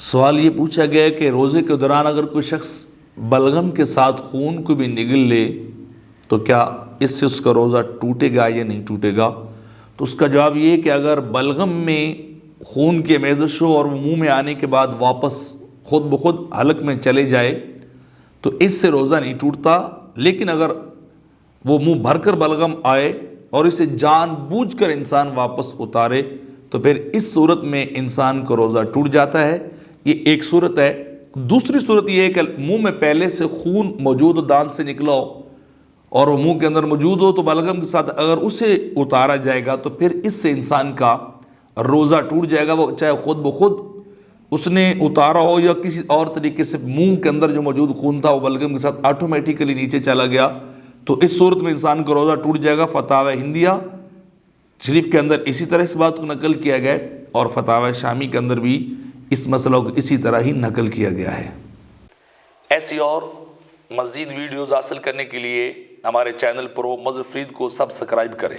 سوال یہ پوچھا گیا کہ روزے کے دوران اگر کوئی شخص بلغم کے ساتھ خون کو بھی نگل لے تو کیا اس سے اس کا روزہ ٹوٹے گا یا نہیں ٹوٹے گا؟ تو اس کا جواب یہ ہے کہ اگر بلغم میں خون کی میزش ہو اور وہ منہ میں آنے کے بعد واپس خود بخود حلق میں چلے جائے تو اس سے روزہ نہیں ٹوٹتا، لیکن اگر وہ منہ بھر کر بلغم آئے اور اسے جان بوجھ کر انسان واپس اتارے تو پھر اس صورت میں انسان کا روزہ ٹوٹ جاتا ہے۔ یہ ایک صورت ہے۔ دوسری صورت یہ ہے کہ منہ میں پہلے سے خون موجود ہو، دانت سے نکلا ہو اور وہ منہ کے اندر موجود ہو تو بلغم کے ساتھ اگر اسے اتارا جائے گا تو پھر اس سے انسان کا روزہ ٹوٹ جائے گا، وہ چاہے خود بخود اس نے اتارا ہو یا کسی اور طریقے سے منہ کے اندر جو موجود خون تھا وہ بلغم کے ساتھ آٹومیٹیکلی نیچے چلا گیا تو اس صورت میں انسان کا روزہ ٹوٹ جائے گا۔ فتاوی ہندیہ شریف کے اندر اسی طرح اس بات کو نقل کیا گیا ہے اور فتاوی شامی کے اندر بھی اس مسئلہ کو اسی طرح ہی نقل کیا گیا ہے۔ ایسی اور مزید ویڈیوز حاصل کرنے کے لیے ہمارے چینل پرو مظفر فرید کو سبسکرائب کریں۔